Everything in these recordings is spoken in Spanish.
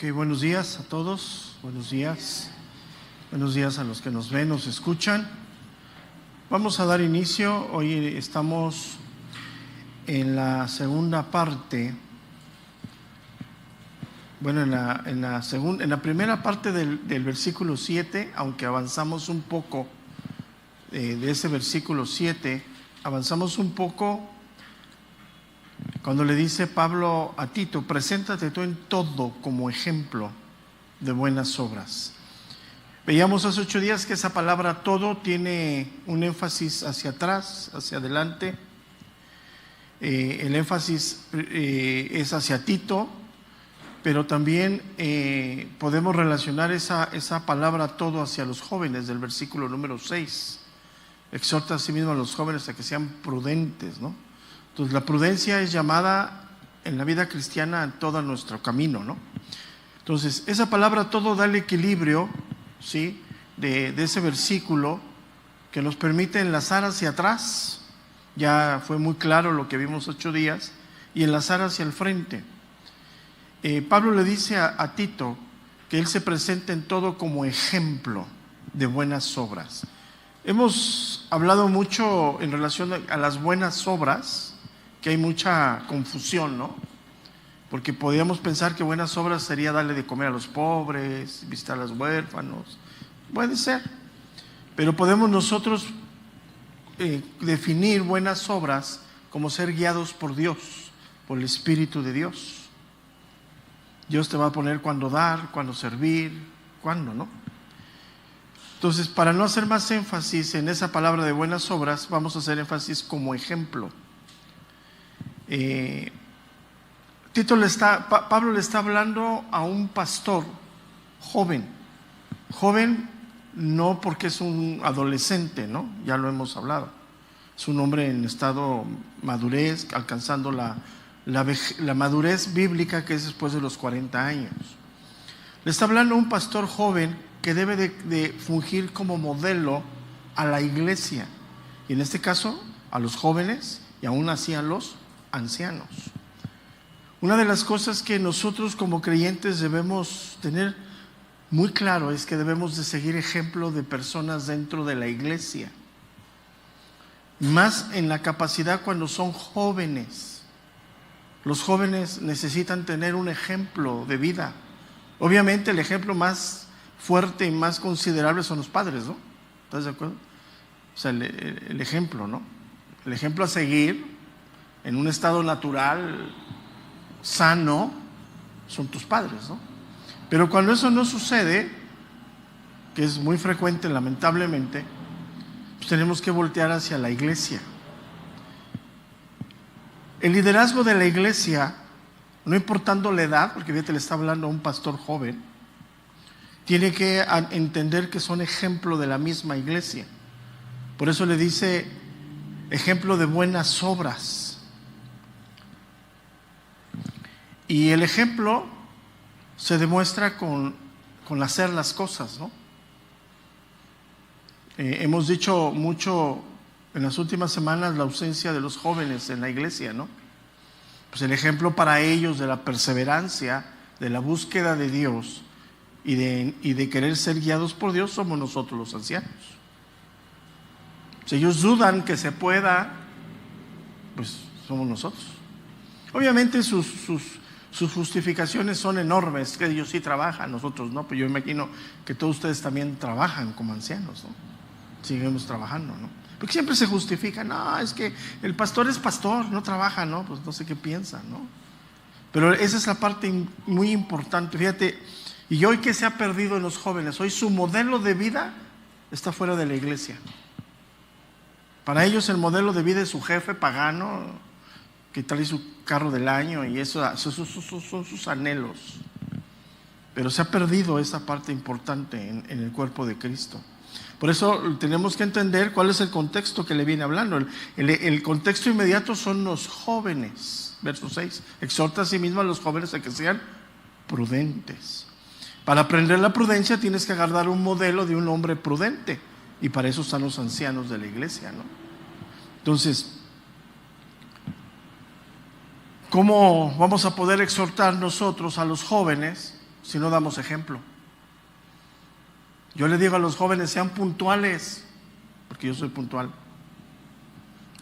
Ok, buenos días a todos, buenos días a los que nos ven, nos escuchan. Vamos a dar inicio. Hoy estamos en la segunda parte, bueno, en la primera parte del versículo 7, aunque avanzamos un poco de ese versículo 7, avanzamos un poco cuando le dice Pablo a Tito: preséntate tú en todo como ejemplo de buenas obras. Veíamos hace 8 días que esa palabra todo tiene un énfasis hacia atrás, hacia adelante. El énfasis es hacia Tito, pero también podemos relacionar esa palabra todo hacia los jóvenes del versículo número 6. Exhorta a sí mismo a los jóvenes a que sean prudentes, ¿no? Entonces la prudencia es llamada en la vida cristiana en todo nuestro camino, ¿no? Entonces esa palabra todo da el equilibrio, ¿sí?, de ese versículo que nos permite enlazar hacia atrás. Ya fue muy claro lo que vimos 8 días, y enlazar hacia el frente. Pablo le dice a Tito que él se presente en todo como ejemplo de buenas obras. Hemos hablado mucho en relación a las buenas obras, que hay mucha confusión, ¿no? Porque podríamos pensar que buenas obras sería darle de comer a los pobres, visitar a los huérfanos. Puede ser, pero podemos nosotros definir buenas obras como ser guiados por Dios, por el Espíritu de Dios. Dios te va a poner cuándo dar, cuándo servir, cuándo, ¿no? Entonces, para no hacer más énfasis en esa palabra de buenas obras, vamos a hacer énfasis como ejemplo. Pablo le está hablando a un pastor joven no porque es un adolescente, ¿no? Ya lo hemos hablado. Es un hombre en estado madurez, alcanzando la madurez bíblica, que es después de los 40 años. Le está hablando a un pastor joven que debe de fungir como modelo a la iglesia, y en este caso a los jóvenes, y aún así a los ancianos. Una de las cosas que nosotros como creyentes debemos tener muy claro es que debemos de seguir ejemplo de personas dentro de la iglesia, más en la capacidad cuando son jóvenes. Los jóvenes necesitan tener un ejemplo de vida. Obviamente el ejemplo más fuerte y más considerable son los padres, ¿no? ¿Estás de acuerdo? O sea, el ejemplo, ¿no? El ejemplo a seguir en un estado natural, sano, son tus padres, ¿no? Pero cuando eso no sucede, que es muy frecuente lamentablemente, pues tenemos que voltear hacia la iglesia. El liderazgo de la iglesia, no importando la edad, porque fíjate, le está hablando a un pastor joven, tiene que entender que son ejemplo de la misma iglesia. Por eso le dice ejemplo de buenas obras. Y el ejemplo se demuestra con hacer las cosas, ¿no? Hemos dicho mucho en las últimas semanas la ausencia de los jóvenes en la iglesia, ¿no? Pues el ejemplo para ellos de la perseverancia, de la búsqueda de Dios y de querer ser guiados por Dios somos nosotros los ancianos. Si ellos dudan que se pueda, pues somos nosotros. Obviamente sus justificaciones son enormes, que ellos sí trabajan, nosotros no, pero yo imagino que todos ustedes también trabajan como ancianos, ¿no? Seguimos trabajando, ¿no? Porque siempre se justifica, no, es que el pastor es pastor, no trabaja, ¿no? Pues no sé qué piensan, ¿no? Pero esa es la parte muy importante, fíjate, y hoy que se ha perdido en los jóvenes, hoy su modelo de vida está fuera de la iglesia. Para ellos el modelo de vida es su jefe pagano, que trae su carro del año, y eso son sus anhelos. Pero se ha perdido esa parte importante en el cuerpo de Cristo. Por eso tenemos que entender cuál es el contexto que le viene hablando. El contexto inmediato son los jóvenes. Verso 6. Exhorta a sí mismo a los jóvenes a que sean prudentes. Para aprender la prudencia tienes que agarrar un modelo de un hombre prudente, y para eso están los ancianos de la iglesia, ¿no? Entonces, ¿cómo vamos a poder exhortar nosotros a los jóvenes si no damos ejemplo. Yo le digo a los jóvenes, sean puntuales, porque yo soy puntual.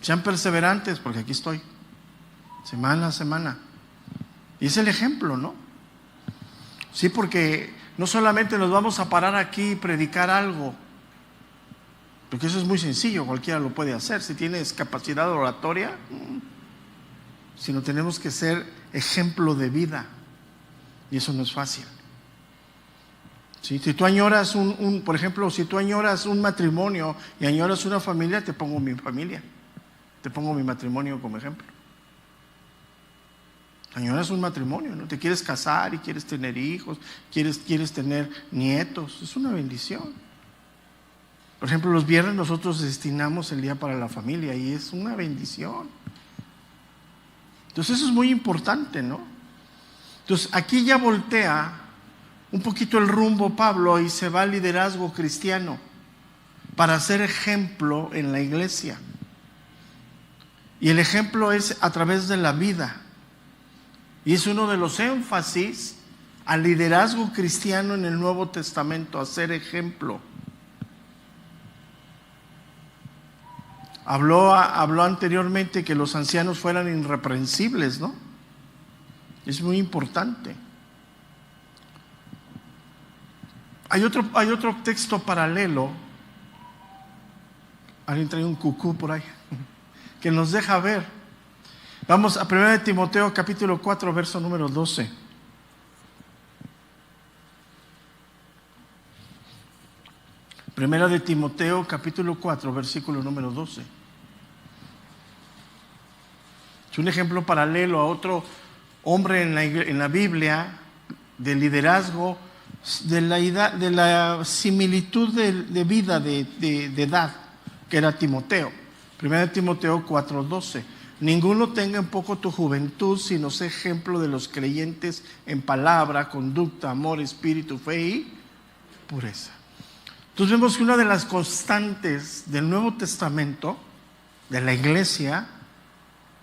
Sean perseverantes, porque aquí estoy, semana a semana. Y es el ejemplo, ¿no? Sí, porque no solamente nos vamos a parar aquí y predicar algo, porque eso es muy sencillo, cualquiera lo puede hacer, si tienes capacidad oratoria, sino tenemos que ser ejemplo de vida, y eso no es fácil. ¿Sí? Si tú añoras por ejemplo, si tú añoras un matrimonio y añoras una familia, te pongo mi familia, te pongo mi matrimonio como ejemplo. Añoras un matrimonio, ¿no? Te quieres casar y quieres tener hijos, quieres tener nietos, es una bendición. Por ejemplo, los viernes nosotros destinamos el día para la familia y es una bendición. Entonces eso es muy importante, ¿no? Entonces aquí ya voltea un poquito el rumbo Pablo y se va al liderazgo cristiano para ser ejemplo en la iglesia. Y el ejemplo es a través de la vida. Y es uno de los énfasis al liderazgo cristiano en el Nuevo Testamento, a ser ejemplo. Habló anteriormente que los ancianos fueran irreprensibles, ¿no? Es muy importante. Hay otro texto paralelo. Alguien trae un cucú por ahí que nos deja ver. Vamos a 1 de Timoteo capítulo 4, verso número 12. Primera de Timoteo capítulo 4, versículo número 12. Es un ejemplo paralelo a otro hombre en la Biblia de liderazgo, de la similitud de vida, de edad, que era Timoteo. Primera de Timoteo 4, 12. Ninguno tenga en poco tu juventud, sino sé ejemplo de los creyentes en palabra, conducta, amor, espíritu, fe y pureza. Entonces vemos que una de las constantes del Nuevo Testamento, de la iglesia,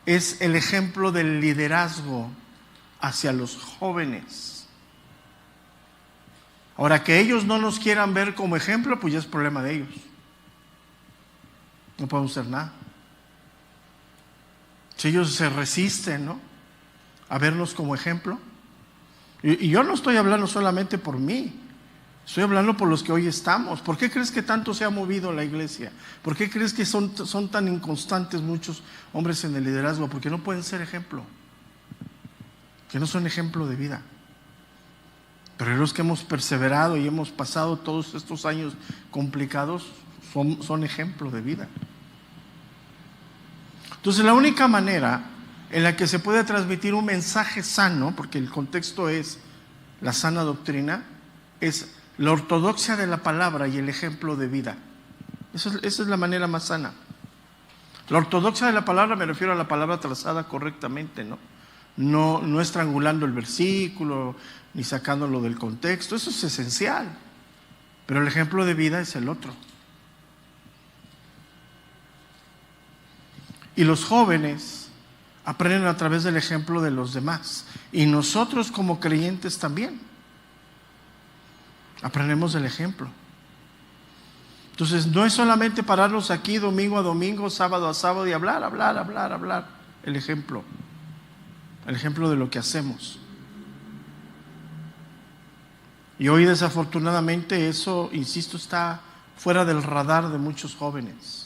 es el ejemplo del liderazgo hacia los jóvenes. Ahora, que ellos no nos quieran ver como ejemplo, pues ya es problema de ellos. No podemos hacer nada. Si ellos se resisten, ¿no?, a vernos como ejemplo. Y yo no estoy hablando solamente por mí. Estoy hablando por los que hoy estamos. ¿Por qué crees que tanto se ha movido la iglesia? ¿Por qué crees que son tan inconstantes muchos hombres en el liderazgo? Porque no pueden ser ejemplo. Que no son ejemplo de vida. Pero los que hemos perseverado y hemos pasado todos estos años complicados son ejemplo de vida. Entonces la única manera en la que se puede transmitir un mensaje sano, porque el contexto es la sana doctrina, es la ortodoxia de la palabra y el ejemplo de vida. Esa es la manera más sana. La ortodoxia de la palabra, me refiero a la palabra trazada correctamente, ¿no? No estrangulando el versículo, ni sacándolo del contexto. Eso es esencial. Pero el ejemplo de vida es el otro. Y los jóvenes aprenden a través del ejemplo de los demás. Y nosotros como creyentes también aprendemos del ejemplo. Entonces no es solamente pararnos aquí domingo a domingo, sábado a sábado y hablar. El ejemplo de lo que hacemos. Y hoy desafortunadamente eso, insisto, está fuera del radar de muchos jóvenes.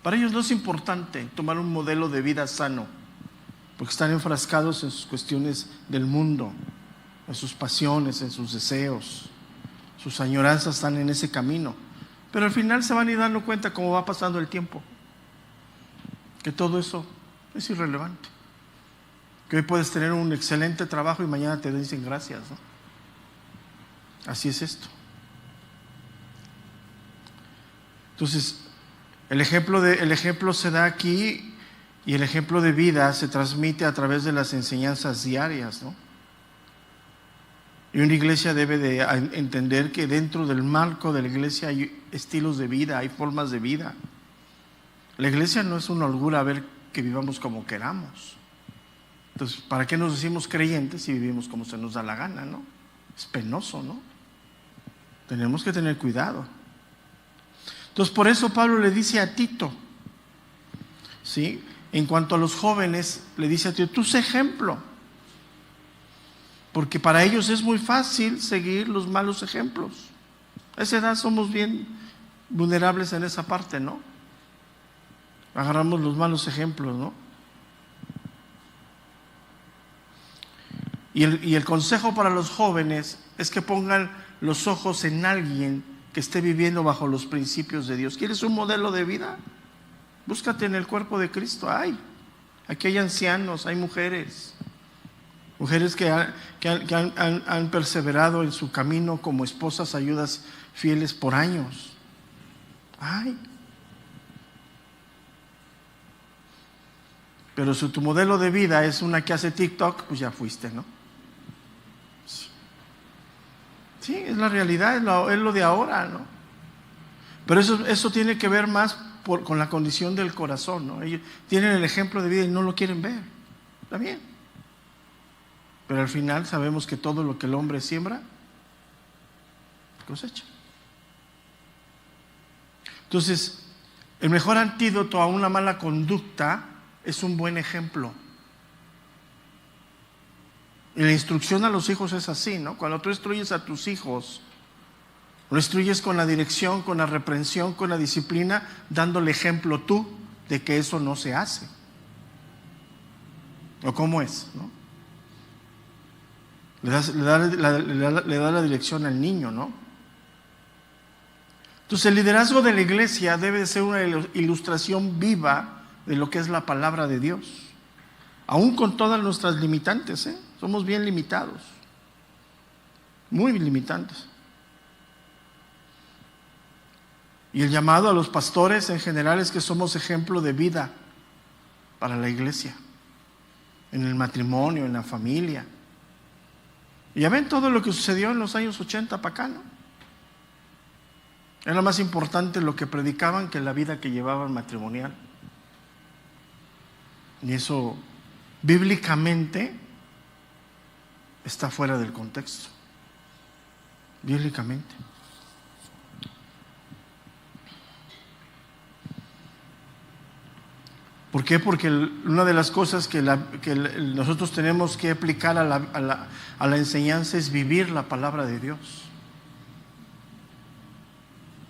Para ellos no es importante tomar un modelo de vida sano, porque están enfrascados en sus cuestiones del mundo, en sus pasiones, en sus deseos. Sus añoranzas están en ese camino. Pero al final se van a ir dando cuenta cómo va pasando el tiempo, que todo eso es irrelevante. Que hoy puedes tener un excelente trabajo y mañana te dicen gracias, ¿no? Así es esto. Entonces, el ejemplo se da aquí y el ejemplo de vida se transmite a través de las enseñanzas diarias, ¿no? Y una iglesia debe de entender que dentro del marco de la iglesia hay estilos de vida, hay formas de vida. La iglesia no es una holgura a ver que vivamos como queramos. Entonces, ¿para qué nos decimos creyentes si vivimos como se nos da la gana, no? Es penoso, ¿no? Tenemos que tener cuidado. Entonces, por eso Pablo le dice a Tito, ¿sí? En cuanto a los jóvenes, le dice a Tito, tú sé ejemplo. Porque para ellos es muy fácil seguir los malos ejemplos. A esa edad somos bien vulnerables en esa parte, ¿no? Agarramos los malos ejemplos, ¿no? Y el consejo para los jóvenes es que pongan los ojos en alguien que esté viviendo bajo los principios de Dios. ¿Quieres un modelo de vida? Búscate en el cuerpo de Cristo. Aquí hay ancianos, hay mujeres que han perseverado en su camino como esposas, ayudas fieles por años. Pero si tu modelo de vida es una que hace TikTok, pues ya fuiste, ¿no? Sí, es la realidad, es lo de ahora, ¿no? Pero eso tiene que ver más con la condición del corazón, ¿no? Ellos tienen el ejemplo de vida y no lo quieren ver. Está bien. Pero al final sabemos que todo lo que el hombre siembra, cosecha. Entonces, el mejor antídoto a una mala conducta es un buen ejemplo. Y la instrucción a los hijos es así, ¿no? Cuando tú instruyes a tus hijos, lo instruyes con la dirección, con la reprensión, con la disciplina, dándole ejemplo tú de que eso no se hace. ¿O cómo es, no? Le da la dirección al niño, ¿no? Entonces el liderazgo de la iglesia debe ser una ilustración viva de lo que es la palabra de Dios. Aún con todas nuestras limitantes, somos bien limitados, muy limitantes. Y el llamado a los pastores en general es que somos ejemplo de vida para la iglesia, en el matrimonio, en la familia. Y ya ven todo lo que sucedió en los años 80 para acá, ¿no? Era más importante lo que predicaban que la vida que llevaban matrimonial. Y eso bíblicamente está fuera del contexto. Bíblicamente. ¿Por qué? Porque una de las cosas que nosotros tenemos que aplicar a la enseñanza es vivir la palabra de Dios.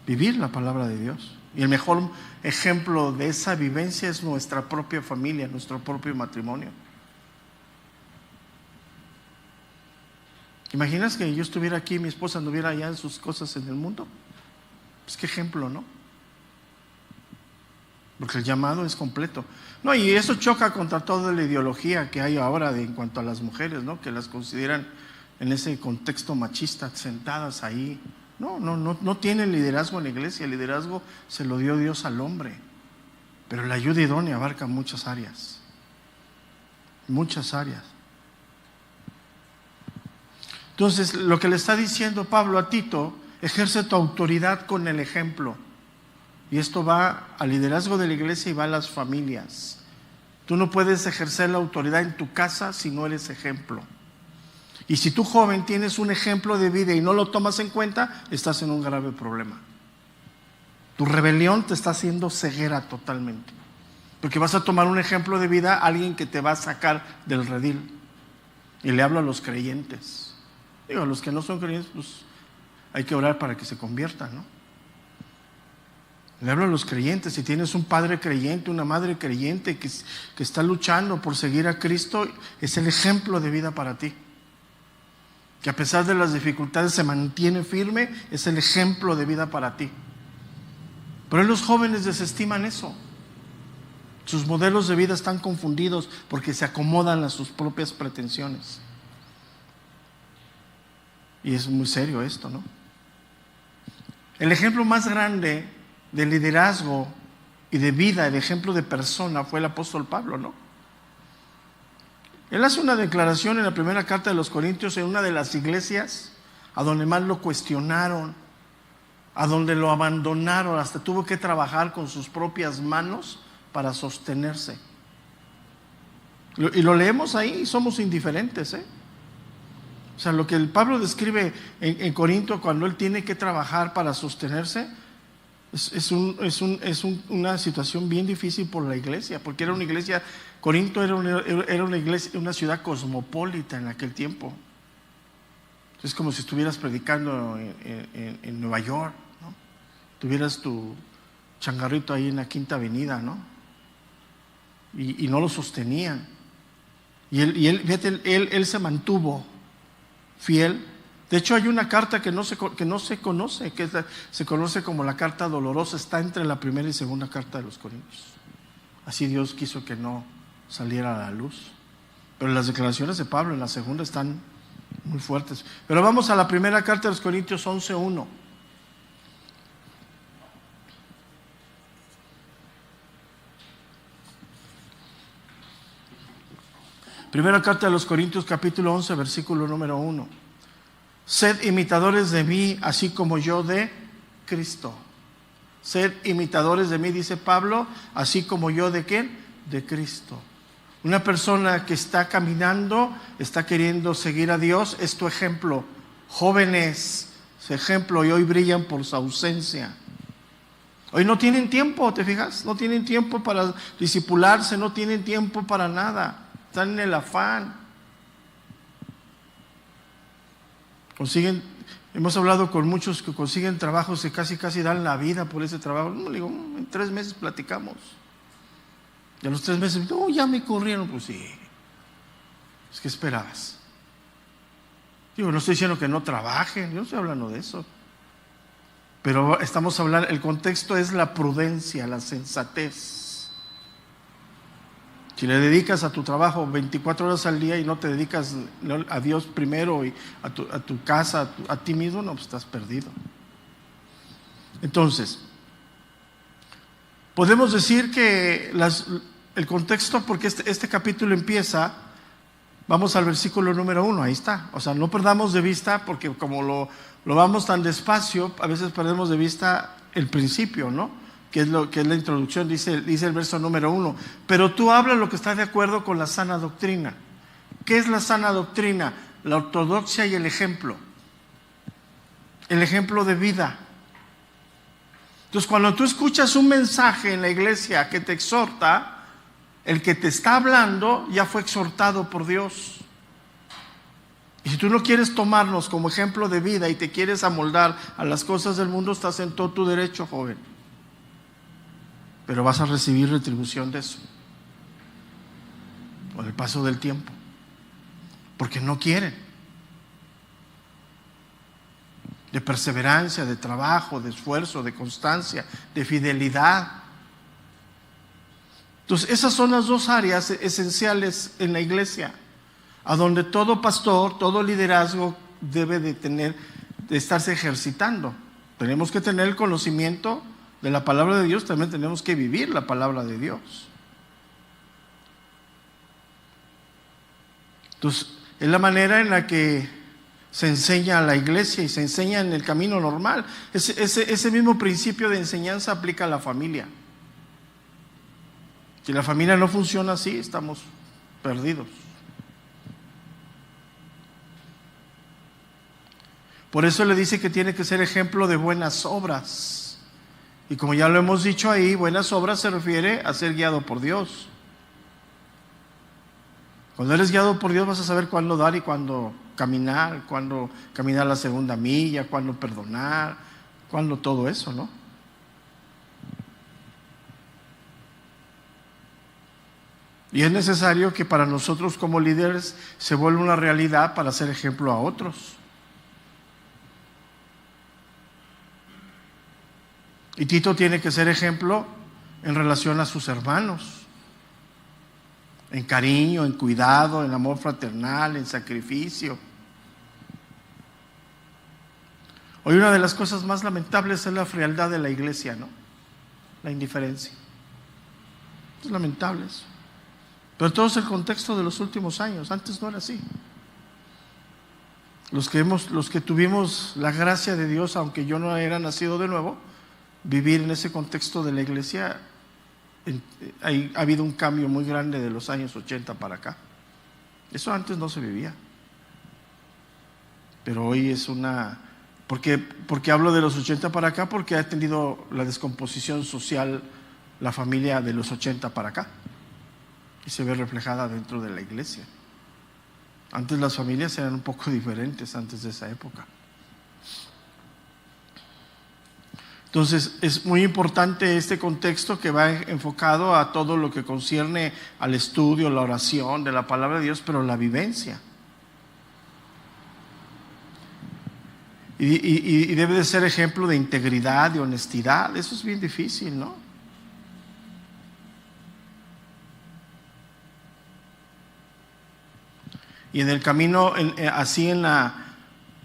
Vivir la palabra de Dios. Y el mejor ejemplo de esa vivencia es nuestra propia familia, nuestro propio matrimonio. ¿Imaginas que yo estuviera aquí y mi esposa anduviera allá en sus cosas en el mundo? Pues qué ejemplo, ¿no? Porque el llamado es completo. No, y eso choca contra toda la ideología que hay ahora en cuanto a las mujeres, ¿no? Que las consideran en ese contexto machista, sentadas ahí. No tienen liderazgo en la iglesia. El liderazgo se lo dio Dios al hombre. Pero la ayuda idónea abarca muchas áreas. Muchas áreas. Entonces, lo que le está diciendo Pablo a Tito, ejerce tu autoridad con el ejemplo. Y esto va al liderazgo de la iglesia y va a las familias. Tú no puedes ejercer la autoridad en tu casa si no eres ejemplo. Y si tú, joven, tienes un ejemplo de vida y no lo tomas en cuenta, estás en un grave problema. Tu rebelión te está haciendo ceguera totalmente. Porque vas a tomar un ejemplo de vida a alguien que te va a sacar del redil. Y le hablo a los creyentes. Digo, a los que no son creyentes, pues hay que orar para que se conviertan, ¿no? Le hablo a los creyentes. Si tienes un padre creyente, una madre creyente que está luchando por seguir a Cristo, es el ejemplo de vida para ti. Que a pesar de las dificultades se mantiene firme, es el ejemplo de vida para ti. Pero los jóvenes desestiman eso. Sus modelos de vida están confundidos porque se acomodan a sus propias pretensiones. Y es muy serio esto, ¿no? El ejemplo más grande de liderazgo y de vida, el ejemplo de persona, fue el apóstol Pablo, ¿no? Él hace una declaración en la primera carta de los Corintios en una de las iglesias a donde más lo cuestionaron, a donde lo abandonaron, hasta tuvo que trabajar con sus propias manos para sostenerse. Y lo leemos ahí y somos indiferentes, O sea, lo que el Pablo describe en Corinto cuando él tiene que trabajar para sostenerse, una situación bien difícil por la iglesia, porque era una iglesia, Corinto era una iglesia, una ciudad cosmopolita en aquel tiempo. Es como si estuvieras predicando en Nueva York, ¿no? Tuvieras tu changarrito ahí en la Quinta Avenida, ¿no? Y no lo sostenían. Y fíjate, él se mantuvo fiel. De hecho, hay una carta que no se conoce, se conoce como la carta dolorosa, está entre la primera y segunda carta de los Corintios. Así Dios quiso que no saliera a la luz. Pero las declaraciones de Pablo en la segunda están muy fuertes. Pero vamos a la primera carta de los Corintios 11:1. Primera carta de los Corintios, capítulo 11, versículo número 1. Sed imitadores de mí, así como yo de Cristo. Sed imitadores de mí, dice Pablo, así como yo de ¿quién? De Cristo. Una persona que está caminando, está queriendo seguir a Dios, es tu ejemplo. Jóvenes, su ejemplo, y hoy brillan por su ausencia. Hoy no tienen tiempo, ¿te fijas? No tienen tiempo para discipularse, no tienen tiempo para nada. Están en el afán. Hemos hablado con muchos que consiguen trabajos que casi dan la vida por ese trabajo. No, le digo, en 3 meses platicamos. Y a los 3 meses, no, ya me corrieron. Pues sí. Es que esperabas. Digo, no estoy diciendo que no trabajen, yo no estoy hablando de eso. Pero estamos hablando, el contexto es la prudencia, la sensatez. Si le dedicas a tu trabajo 24 horas al día y no te dedicas a Dios primero y a tu casa, a ti mismo, no, pues estás perdido. Entonces, podemos decir que el contexto, porque este capítulo empieza, vamos al versículo número 1, ahí está. O sea, no perdamos de vista, porque como lo vamos tan despacio, a veces perdemos de vista el principio, ¿no? Que es la introducción, dice el verso número 1. Pero tú hablas lo que está de acuerdo con la sana doctrina. ¿Qué es la sana doctrina? La ortodoxia y el ejemplo. El ejemplo de vida. Entonces, cuando tú escuchas un mensaje en la iglesia que te exhorta, el que te está hablando ya fue exhortado por Dios. Y si tú no quieres tomarnos como ejemplo de vida y te quieres amoldar a las cosas del mundo, estás en todo tu derecho, joven. Pero vas a recibir retribución de eso con el paso del tiempo, porque no quieren. De perseverancia, de trabajo, de esfuerzo, de constancia, de fidelidad. Entonces, esas son las 2 áreas esenciales en la iglesia, a donde todo pastor, todo liderazgo debe de estarse ejercitando. Tenemos que tener el conocimiento de la palabra de Dios, también tenemos que vivir la palabra de Dios. Entonces, es la manera en la que se enseña a la iglesia y se enseña en el camino normal. Ese mismo principio de enseñanza aplica a la familia. Si la familia no funciona así, estamos perdidos. Por eso le dice que tiene que ser ejemplo de buenas obras. Y como ya lo hemos dicho ahí, buenas obras se refiere a ser guiado por Dios. Cuando eres guiado por Dios vas a saber cuándo dar y cuándo caminar la segunda milla, cuándo perdonar, cuándo todo eso, ¿no? Y es necesario que para nosotros como líderes se vuelva una realidad para ser ejemplo a otros. Y Tito tiene que ser ejemplo en relación a sus hermanos, en cariño, en cuidado, en amor fraternal, en sacrificio. Hoy una de las cosas más lamentables es la frialdad de la iglesia, ¿no? La indiferencia. Es lamentable eso. Pero todo es el contexto de los últimos años. Antes no era así. Los que tuvimos la gracia de Dios, aunque yo no era nacido de nuevo, vivir en ese contexto de la iglesia, ha habido un cambio muy grande de los años 80 para acá. Eso antes no se vivía. pero hoy es porque hablo de los 80 para acá, porque ha tenido la descomposición social la familia de los 80 para acá y se ve reflejada dentro de la iglesia. Antes las familias eran un poco diferentes antes de esa época. Entonces es muy importante este contexto que va enfocado a todo lo que concierne al estudio, la oración de la palabra de Dios, pero la vivencia. Y debe de ser ejemplo de integridad, de honestidad. Eso es bien difícil, ¿no? Y en el camino, en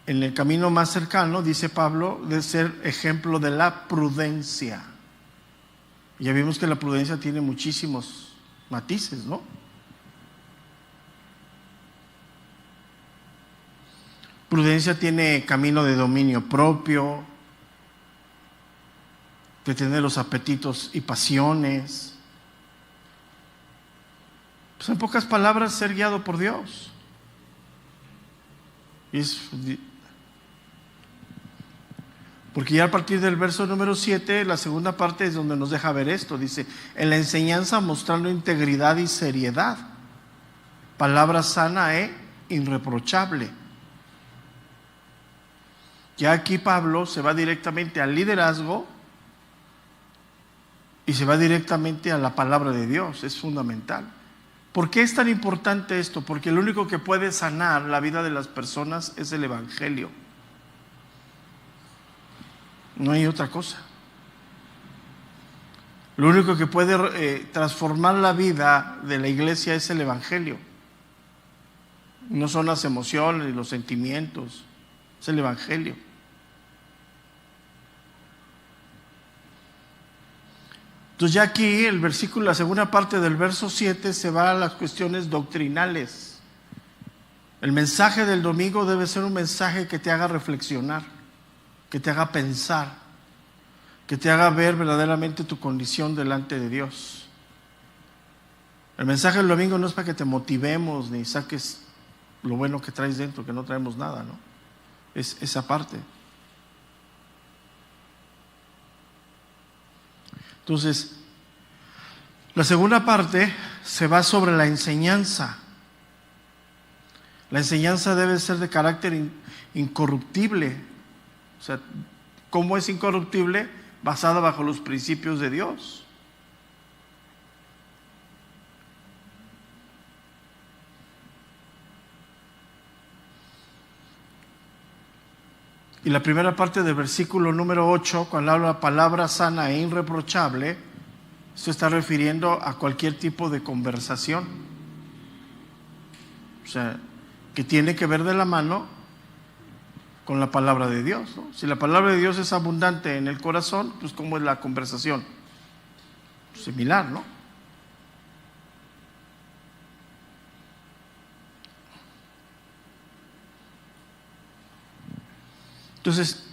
el camino más cercano, dice Pablo, de ser ejemplo de la prudencia. Ya vimos que la prudencia tiene muchísimos matices, ¿no? Prudencia tiene camino de dominio propio, de tener los apetitos y pasiones. Pues en pocas palabras, ser guiado por Dios. Porque ya a partir del verso número 7, la segunda parte es donde nos deja ver esto. Dice, en la enseñanza mostrando integridad y seriedad, palabra sana e irreprochable. Ya aquí Pablo se va directamente al liderazgo y se va directamente a la palabra de Dios. Es fundamental. ¿Por qué es tan importante esto? Porque lo único que puede sanar la vida de las personas es el Evangelio. No hay otra cosa. Lo único que puede transformar la vida de la iglesia es el Evangelio. No son las emociones y los sentimientos, es el Evangelio. Entonces ya aquí el versículo, la segunda parte del verso 7 se va a las cuestiones doctrinales. El mensaje del domingo debe ser un mensaje que te haga reflexionar, que te haga pensar, que te haga ver verdaderamente tu condición delante de Dios. El mensaje del domingo no es para que te motivemos ni saques lo bueno que traes dentro, que no traemos nada, ¿no? Es esa parte. Entonces, la segunda parte se va sobre la enseñanza. La enseñanza debe ser de carácter incorruptible. O sea, ¿cómo es incorruptible? Basada bajo los principios de Dios. Y la primera parte del versículo número 8, cuando habla de palabra sana e irreprochable, se está refiriendo a cualquier tipo de conversación. O sea, que tiene que ver de la mano con la palabra de Dios, ¿no? Si la palabra de Dios es abundante en el corazón, pues ¿cómo es la conversación? Similar, ¿no? Entonces,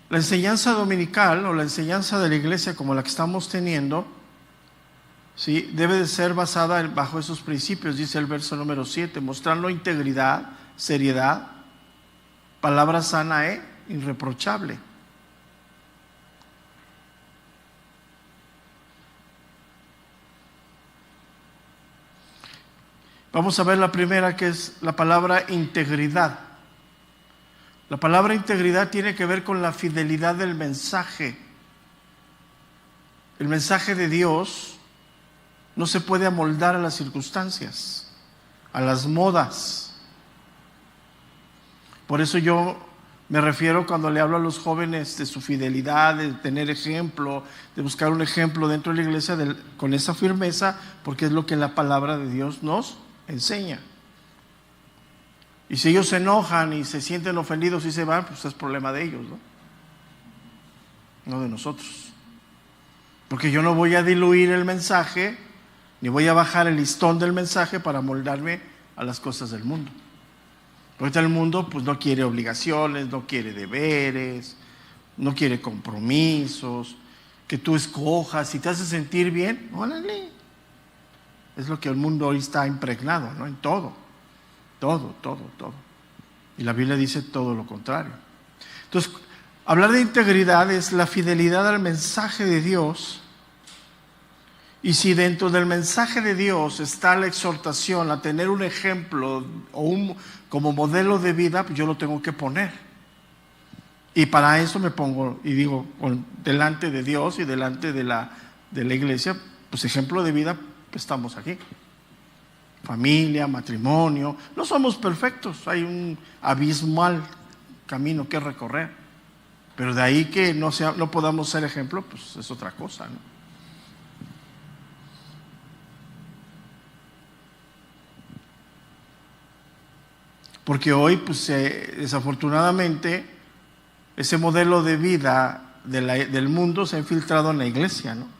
la enseñanza dominical o la enseñanza de la iglesia como la que estamos teniendo, ¿sí?, debe de ser basada bajo esos principios, dice el verso número 7, mostrando integridad, seriedad, palabra sana e irreprochable. Vamos a ver la primera, que es la palabra integridad. La palabra integridad tiene que ver con la fidelidad del mensaje. El mensaje de Dios no se puede amoldar a las circunstancias, a las modas. Por eso yo me refiero, cuando le hablo a los jóvenes de su fidelidad, de tener ejemplo, de buscar un ejemplo dentro de la iglesia con esa firmeza, porque es lo que la palabra de Dios nos enseña. Y si ellos se enojan y se sienten ofendidos y se van, pues es problema de ellos, ¿no? No de nosotros. Porque yo no voy a diluir el mensaje, ni voy a bajar el listón del mensaje para moldarme a las cosas del mundo. Porque el mundo pues no quiere obligaciones, no quiere deberes, no quiere compromisos, que tú escojas, si te hace sentir bien, órale. Es lo que el mundo hoy está impregnado, ¿no? En todo. Todo. Y la Biblia dice todo lo contrario. Entonces, hablar de integridad es la fidelidad al mensaje de Dios. Y si dentro del mensaje de Dios está la exhortación a tener un ejemplo o como modelo de vida, pues yo lo tengo que poner. Y para eso me pongo y digo, delante de Dios y delante de la iglesia, pues ejemplo de vida, pues estamos aquí. Familia, matrimonio, no somos perfectos, hay un abismal camino que recorrer. Pero de ahí que no podamos ser ejemplo, pues es otra cosa, ¿no? Porque hoy, pues desafortunadamente, ese modelo de vida del mundo se ha infiltrado en la iglesia, ¿no?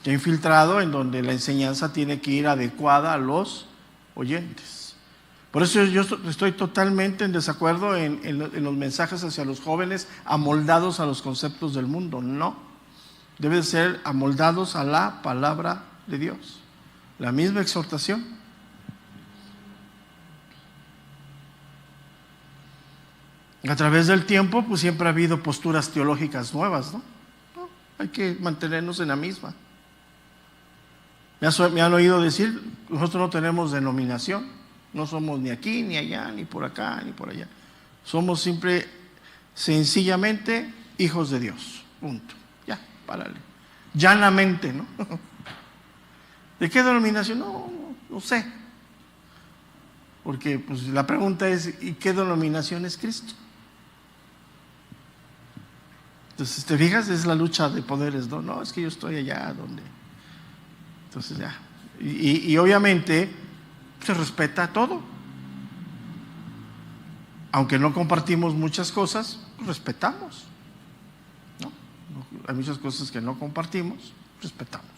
Se ha infiltrado en donde la enseñanza tiene que ir adecuada a los oyentes. Por eso yo estoy totalmente en desacuerdo en los mensajes hacia los jóvenes amoldados a los conceptos del mundo. No, deben ser amoldados a la palabra de Dios. La misma exhortación. A través del tiempo, pues siempre ha habido posturas teológicas nuevas, ¿no? Hay que mantenernos en la misma. Me han oído decir, nosotros no tenemos denominación, no somos ni aquí, ni allá, ni por acá, ni por allá. Somos sencillamente hijos de Dios, punto. Ya, párale. Llanamente, ¿no? ¿De qué denominación? No sé. Porque pues la pregunta es, ¿y qué denominación es Cristo? Entonces, ¿te fijas? Es la lucha de poderes, ¿no? No, es que yo estoy allá donde... Entonces ya. Y obviamente se respeta todo. Aunque no compartimos muchas cosas, respetamos, ¿no? Hay muchas cosas que no compartimos, respetamos.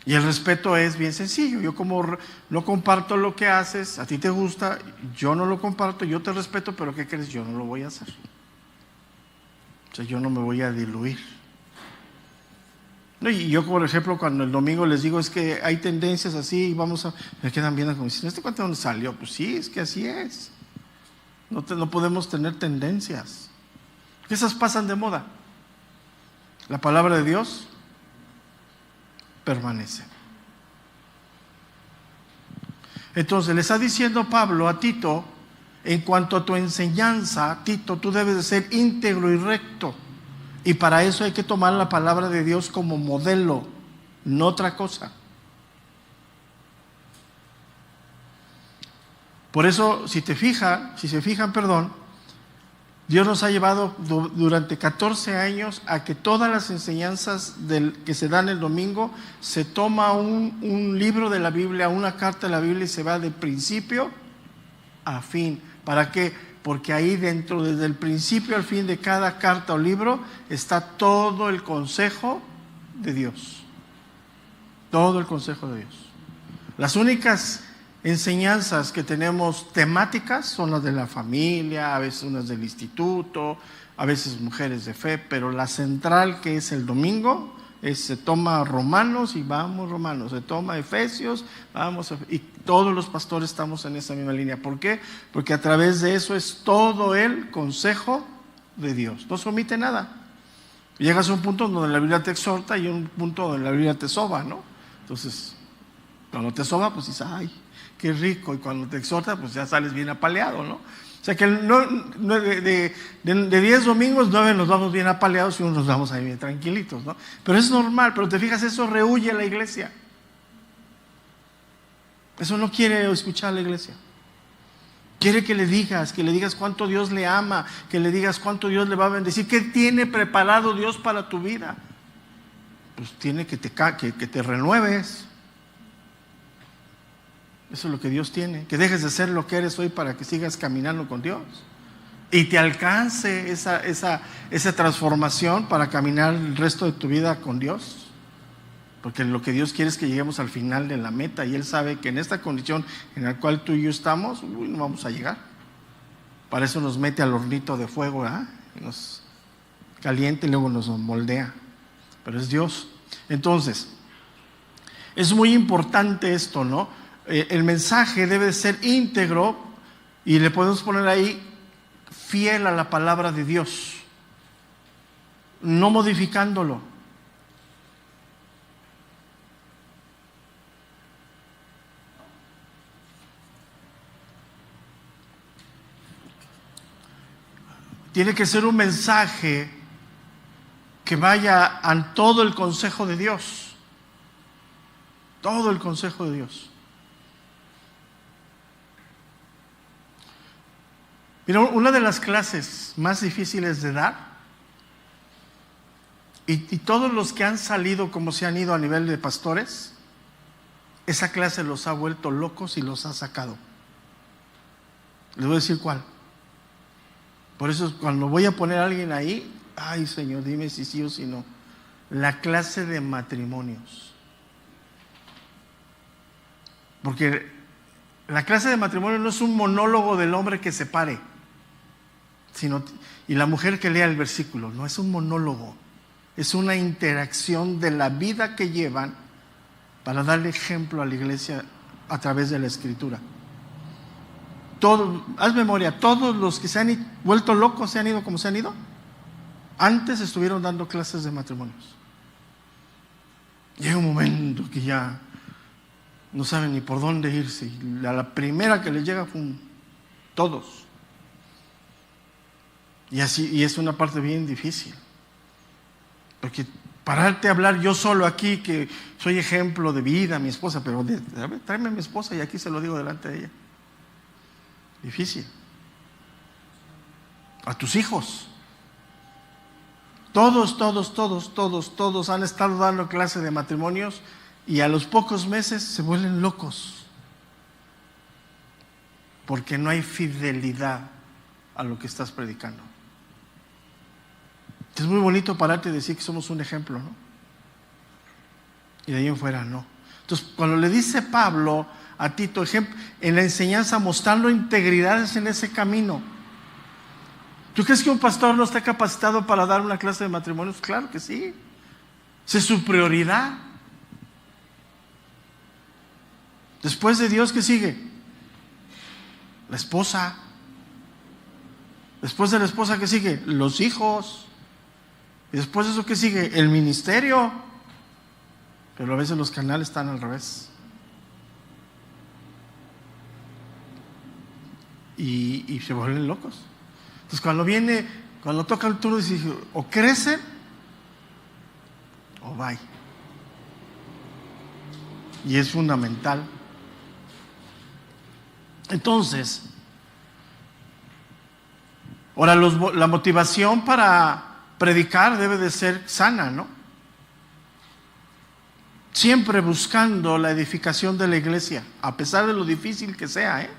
Y el respeto es bien sencillo. Yo como no comparto lo que haces, a ti te gusta, yo no lo comparto, yo te respeto, pero ¿qué crees? Yo no lo voy a hacer. O sea, yo no me voy a diluir. No, y yo, por ejemplo, cuando el domingo les digo, es que hay tendencias así, me quedan viendo como diciendo, ¿este cuento dónde salió? Pues sí, es que así es. No podemos tener tendencias. Esas pasan de moda. La palabra de Dios permanece. Entonces le está diciendo Pablo a Tito, en cuanto a tu enseñanza, Tito, tú debes de ser íntegro y recto. Y para eso hay que tomar la palabra de Dios como modelo, no otra cosa. Por eso, si se fijan, Dios nos ha llevado durante 14 años a que todas las enseñanzas que se dan el domingo, se toma un libro de la Biblia, una carta de la Biblia y se va de principio a fin. ¿Para qué? Porque ahí dentro, desde el principio al fin de cada carta o libro, está todo el consejo de Dios. Todo el consejo de Dios. Las únicas enseñanzas que tenemos temáticas son las de la familia, a veces unas del instituto, a veces mujeres de fe, pero la central, que es el domingo, se toma Romanos y vamos Romanos, se toma Efesios, y todos los pastores estamos en esa misma línea. ¿Por qué? Porque a través de eso es todo el consejo de Dios, no se omite nada. Llegas a un punto donde la Biblia te exhorta y un punto donde la Biblia te soba, ¿no? Entonces, cuando te soba, pues dices, ay, qué rico, y cuando te exhorta, pues ya sales bien apaleado, ¿no? O sea que de 10 domingos, 9 nos vamos bien apaleados y unos nos vamos ahí bien tranquilitos, ¿no? Pero es normal, pero te fijas, eso rehúye a la iglesia. Eso no quiere escuchar a la iglesia. Quiere que le digas cuánto Dios le ama, que le digas cuánto Dios le va a bendecir, qué tiene preparado Dios para tu vida. Pues tiene que te renueves. Eso es lo que Dios tiene, que dejes de ser lo que eres hoy para que sigas caminando con Dios y te alcance esa transformación para caminar el resto de tu vida con Dios, porque lo que Dios quiere es que lleguemos al final de la meta y Él sabe que en esta condición en la cual tú y yo estamos, no vamos a llegar. Para eso nos mete al hornito de fuego, ¿verdad? Nos calienta y luego nos moldea, pero es Dios. Entonces, es muy importante esto, ¿no? El mensaje debe ser íntegro Y le podemos poner ahí, fiel a la palabra de Dios, no modificándolo. Tiene que ser un mensaje que vaya a todo el consejo de Dios. Todo el consejo de Dios. Mira, una de las clases más difíciles de dar, y todos los que han salido como se han ido a nivel de pastores, esa clase los ha vuelto locos y los ha sacado. Les voy a decir cuál. Por eso cuando voy a poner a alguien ahí, ay Señor, dime si sí o si no. La clase de matrimonios. Porque la clase de matrimonio no es un monólogo del hombre que se pare, y la mujer que lea el versículo. No es un monólogo, es una interacción de la vida que llevan para darle ejemplo a la iglesia a través de la Escritura. Haz memoria, todos los que se han vuelto locos, se han ido como se han ido, antes estuvieron dando clases de matrimonios. Llega un momento que ya no saben ni por dónde irse, y a la primera que les llega, todos. Y es una parte bien difícil, porque pararte a hablar yo solo aquí, que soy ejemplo de vida, mi esposa, pero tráeme a mi esposa y aquí se lo digo delante de ella. Difícil. A tus hijos. Todos han estado dando clase de matrimonios y a los pocos meses se vuelven locos. Porque no hay fidelidad a lo que estás predicando. Es muy bonito pararte y decir que somos un ejemplo, ¿no? Y de ahí en fuera no. Entonces, cuando le dice Pablo a Tito, en la enseñanza, mostrando integridades en ese camino. ¿Tú crees que un pastor no está capacitado para dar una clase de matrimonios? Claro que sí. Esa es su prioridad. Después de Dios, ¿qué sigue? La esposa. Después de la esposa, ¿qué sigue? Los hijos. Y después de eso, ¿qué sigue? El ministerio. Pero a veces los canales están al revés. Y se vuelven locos. Entonces cuando toca el turno, dice, o crecen o bye. Y es fundamental. Entonces, ahora la motivación para predicar debe de ser sana, ¿no? Siempre buscando la edificación de la iglesia, a pesar de lo difícil que sea, ¿eh?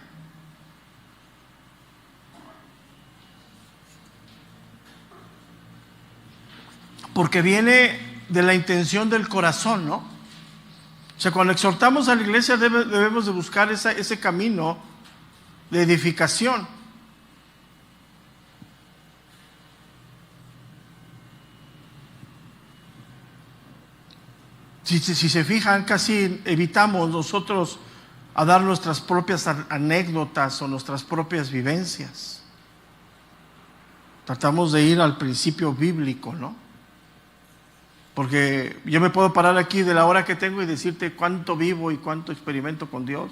Porque viene de la intención del corazón, ¿no? O sea, cuando exhortamos a la iglesia debemos de buscar ese camino de edificación. Si se fijan, casi evitamos nosotros a dar nuestras propias anécdotas o nuestras propias vivencias. Tratamos de ir al principio bíblico, ¿no? Porque yo me puedo parar aquí de la hora que tengo y decirte cuánto vivo y cuánto experimento con Dios.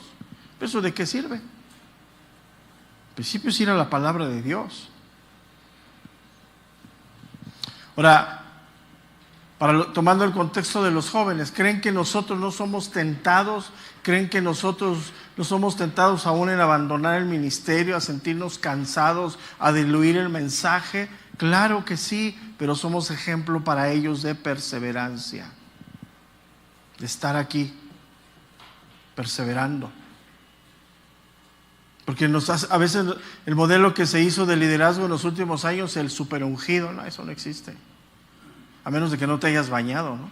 ¿Pero eso de qué sirve? El principio es ir a la palabra de Dios. Ahora, tomando el contexto de los jóvenes, ¿creen que nosotros no somos tentados? ¿Creen que nosotros no somos tentados aún en abandonar el ministerio, a sentirnos cansados, a diluir el mensaje? Claro que sí, pero somos ejemplo para ellos de perseverancia, de estar aquí, perseverando. Porque a veces el modelo que se hizo de liderazgo en los últimos años, el superungido, no, eso no existe. A menos de que no te hayas bañado, ¿no?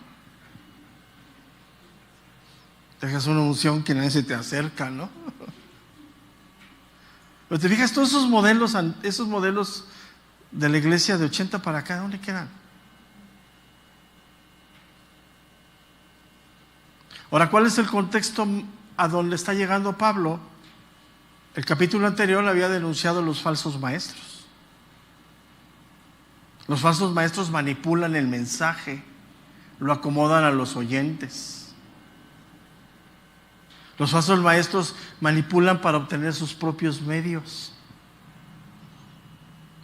Te dejas una unción que nadie se te acerca, ¿no? Pero te fijas, todos esos modelos de la iglesia de 80 para acá, ¿dónde quedan? Ahora, ¿cuál es el contexto a donde está llegando Pablo? El capítulo anterior había denunciado los falsos maestros. Los falsos maestros manipulan el mensaje, lo acomodan a los oyentes. Los falsos maestros manipulan para obtener sus propios medios.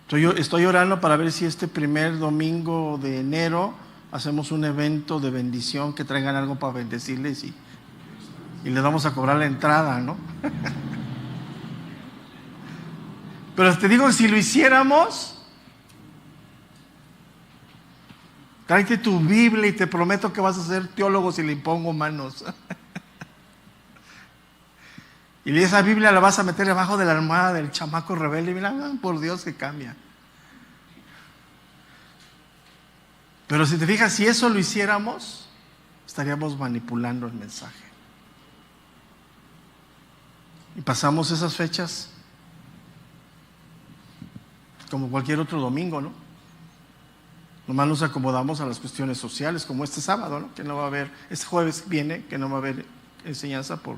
Estoy orando para ver si este primer domingo de enero hacemos un evento de bendición, que traigan algo para bendecirles y les vamos a cobrar la entrada, ¿no? Pero te digo, si lo hiciéramos, tráete tu Biblia y te prometo que vas a ser teólogo si le impongo manos. Y esa Biblia la vas a meter debajo de la almohada del chamaco rebelde y mira, por Dios que cambia. Pero si te fijas, si eso lo hiciéramos, estaríamos manipulando el mensaje. Y pasamos esas fechas como cualquier otro domingo, ¿no? Nomás nos acomodamos a las cuestiones sociales, como este sábado, ¿no? Que no va a haber, este jueves viene, que no va a haber enseñanza por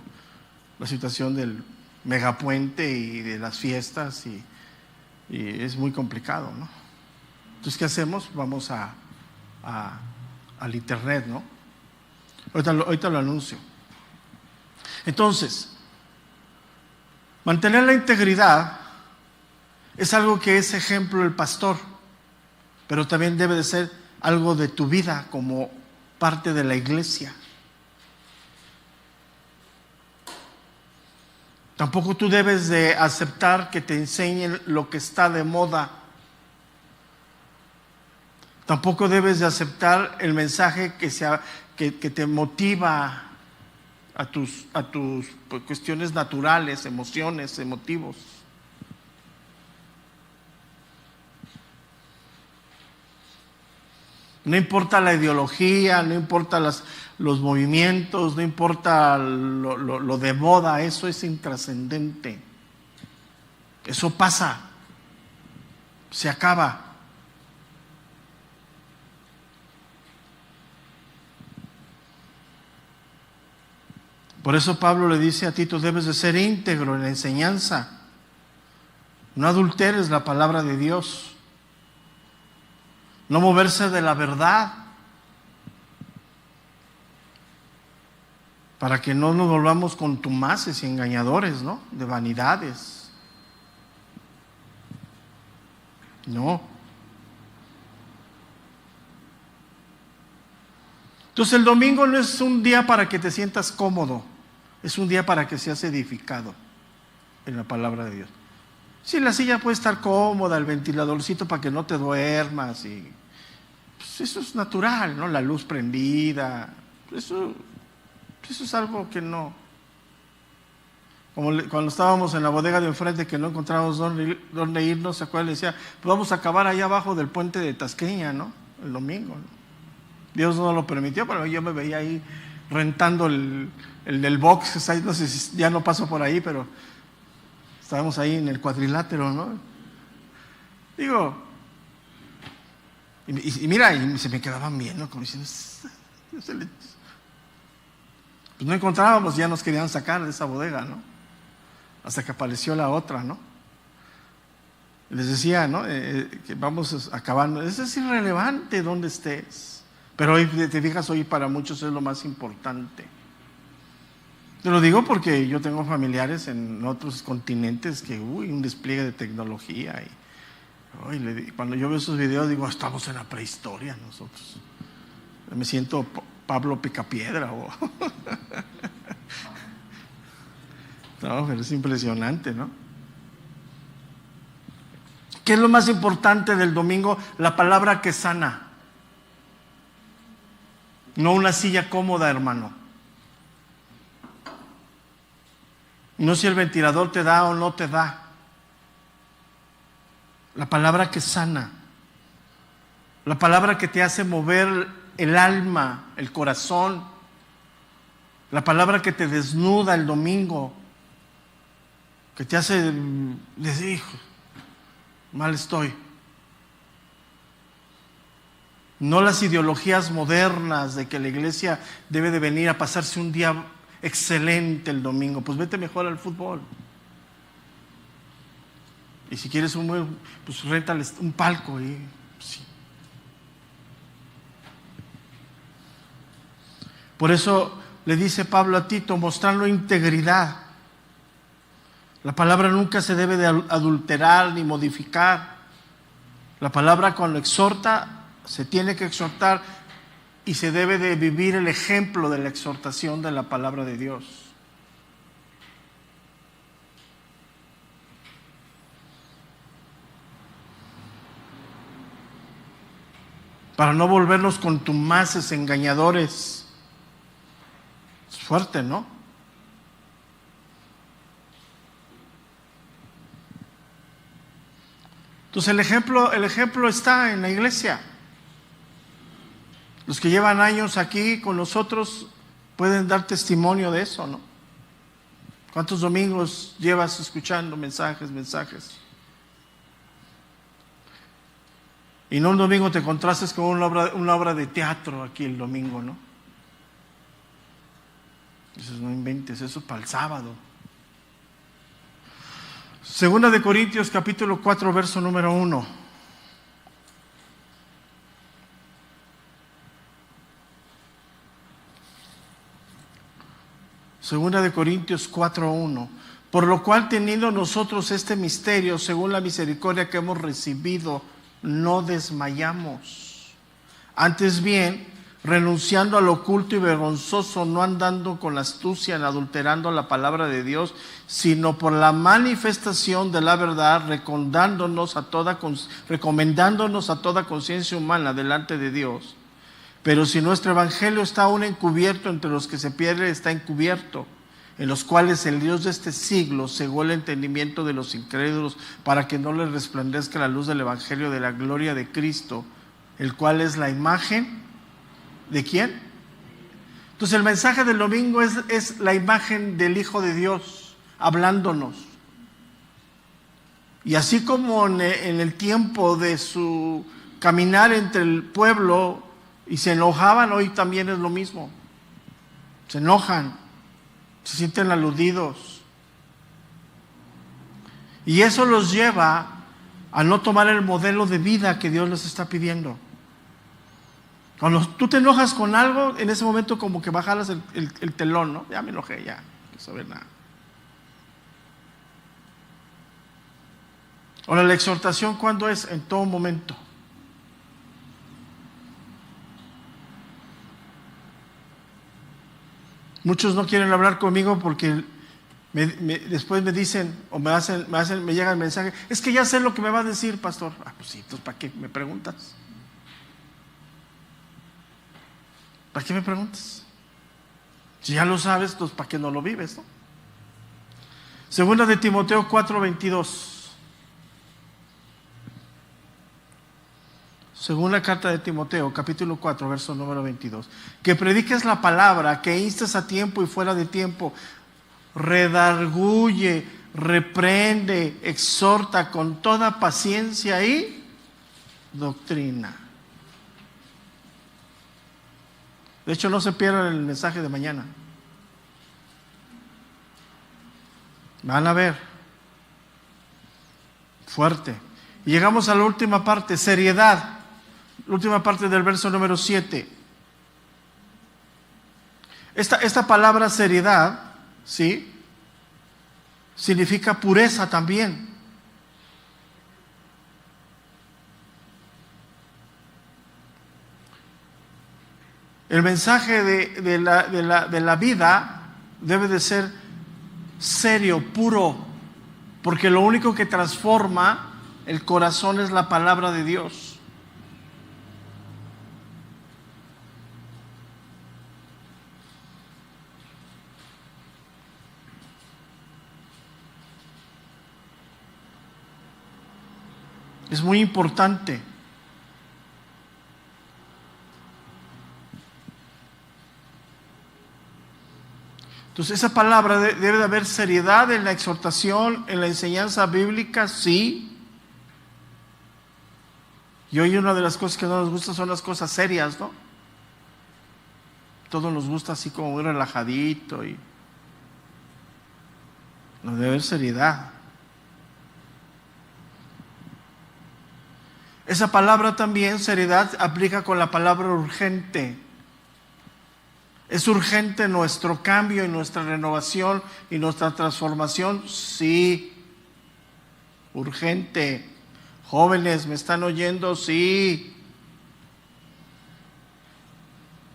la situación del megapuente y de las fiestas y es muy complicado, ¿no? Entonces, ¿qué hacemos? Vamos al internet, ¿no? Ahorita lo anuncio. Entonces, mantener la integridad es algo que es ejemplo el pastor, pero también debe de ser algo de tu vida como parte de la iglesia. Tampoco tú debes de aceptar que te enseñen lo que está de moda. Tampoco debes de aceptar el mensaje que te motiva a tus cuestiones naturales, emociones, emotivos. No importa la ideología, no importa los movimientos, no importa lo de moda, eso es intrascendente. Eso pasa, se acaba. Por eso Pablo le dice a Tito, debes de ser íntegro en la enseñanza. No adulteres la palabra de Dios. No moverse de la verdad, para que no nos volvamos contumaces y engañadores, ¿no? De vanidades. No. Entonces el domingo no es un día para que te sientas cómodo, es un día para que seas edificado en la palabra de Dios. Sí, la silla puede estar cómoda, el ventiladorcito para que no te duermas y pues eso es natural, ¿no? La luz prendida, eso es algo que no. Como cuando estábamos en la bodega de enfrente que no encontrábamos dónde irnos, ¿se acuerdan? Le decía, pues vamos a acabar allá abajo del puente de Tasqueña, ¿no? El domingo, ¿no? Dios no lo permitió, pero yo me veía ahí rentando el del box, no sé si ya no paso por ahí, pero estábamos ahí en el cuadrilátero, ¿no? Digo, y mira, y se me quedaban viendo, como diciendo, pues no encontrábamos, ya nos querían sacar de esa bodega, ¿no? Hasta que apareció la otra, ¿no? Les decía, ¿no? Que vamos acabando. Eso es irrelevante donde estés. Pero hoy, te fijas, hoy para muchos es lo más importante. Te lo digo porque yo tengo familiares en otros continentes que, un despliegue de tecnología. Y cuando yo veo esos videos digo, estamos en la prehistoria nosotros. Me siento Pablo Picapiedra. No, pero es impresionante, ¿no? ¿Qué es lo más importante del domingo? La palabra que sana. No una silla cómoda, hermano. No si el ventilador te da o no te da. La palabra que sana. La palabra que te hace mover el alma, el corazón. La palabra que te desnuda el domingo. Que te hace decir, hijo, mal estoy. No las ideologías modernas de que la iglesia debe de venir a pasarse un día excelente el domingo. Pues vete mejor al fútbol. Y si quieres un mueble, pues réntales un palco y sí. Por eso le dice Pablo a Tito, mostrando integridad. La palabra nunca se debe de adulterar ni modificar. La palabra cuando exhorta, se tiene que exhortar y se debe de vivir el ejemplo de la exhortación de la palabra de Dios. Para no volvernos contumaces, engañadores. Es fuerte, ¿no? Entonces el ejemplo está en la iglesia. Los que llevan años aquí con nosotros pueden dar testimonio de eso, ¿no? ¿Cuántos domingos llevas escuchando mensajes? Y no un domingo te contrastes con una obra de teatro aquí el domingo, ¿no? Dices, no inventes, eso para el sábado. Segunda de Corintios capítulo 4, verso número 1. Segunda de Corintios 4:1. Por lo cual, teniendo nosotros este misterio, según la misericordia que hemos recibido, no desmayamos. Antes bien, renunciando al oculto y vergonzoso, no andando con astucia en adulterando la palabra de Dios, sino por la manifestación de la verdad, recomendándonos a toda conciencia humana delante de Dios. Pero si nuestro evangelio está aún encubierto, entre los que se pierden está encubierto, en los cuales el Dios de este siglo cegó el entendimiento de los incrédulos, para que no les resplandezca la luz del evangelio de la gloria de Cristo, el cual es la imagen ¿de quién? Entonces el mensaje del domingo es la imagen del Hijo de Dios hablándonos. Y así como en el tiempo de su caminar entre el pueblo y se enojaban, hoy también es lo mismo. Se enojan, se sienten aludidos. Y eso los lleva a no tomar el modelo de vida que Dios les está pidiendo. Cuando tú te enojas con algo, en ese momento como que bajas el telón, ¿no? Ya me enojé, ya, no quiero saber nada. Ahora, la exhortación, ¿cuándo es? En todo momento. Muchos no quieren hablar conmigo porque después me dicen, o me llega el mensaje, es que ya sé lo que me va a decir, pastor. Ah, pues sí, entonces ¿para qué me preguntas? ¿Para qué me preguntas? Si ya lo sabes, entonces ¿para qué no lo vives, no? Segunda de Timoteo 4:22. Segunda carta de Timoteo, capítulo 4, verso número 22. Que prediques la palabra, que instes a tiempo y fuera de tiempo, redarguye, reprende, exhorta con toda paciencia y doctrina. De hecho, no se pierdan el mensaje de mañana. Van a ver. Fuerte. Y llegamos a la última parte, seriedad. La última parte del verso número 7. Esta palabra seriedad, ¿sí? Significa pureza también. El mensaje de la vida debe de ser serio, puro, porque lo único que transforma el corazón es la palabra de Dios. Es muy importante. Entonces esa palabra debe de haber seriedad en la exhortación, en la enseñanza bíblica, sí. Y hoy una de las cosas que no nos gusta son las cosas serias, ¿no? Todo nos gusta así como muy relajadito y no debe haber seriedad. Esa palabra también, seriedad, aplica con la palabra urgente. ¿Es urgente nuestro cambio y nuestra renovación y nuestra transformación? Sí, urgente. Jóvenes, ¿me están oyendo? Sí.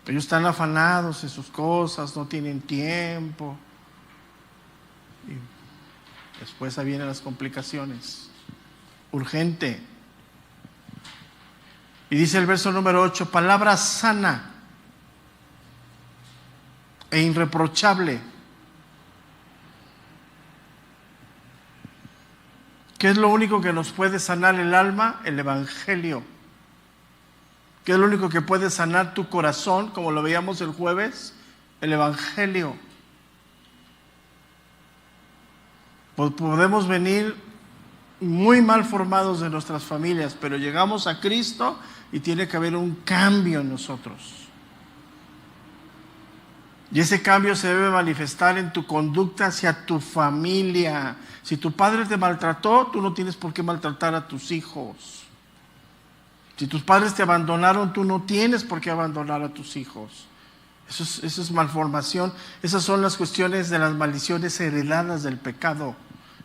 Ellos están afanados en sus cosas, no tienen tiempo. Y después ahí vienen las complicaciones. Urgente. Y dice el verso número 8, palabra sana e irreprochable. ¿Qué es lo único que nos puede sanar el alma? El Evangelio. ¿Qué es lo único que puede sanar tu corazón, como lo veíamos el jueves? El Evangelio. Podemos venir muy mal formados de nuestras familias, pero llegamos a Cristo y tiene que haber un cambio en nosotros. Y ese cambio se debe manifestar en tu conducta hacia tu familia. Si tu padre te maltrató, tú no tienes por qué maltratar a tus hijos. Si tus padres te abandonaron, tú no tienes por qué abandonar a tus hijos. Eso es malformación. Esas son las cuestiones de las maldiciones heredadas del pecado.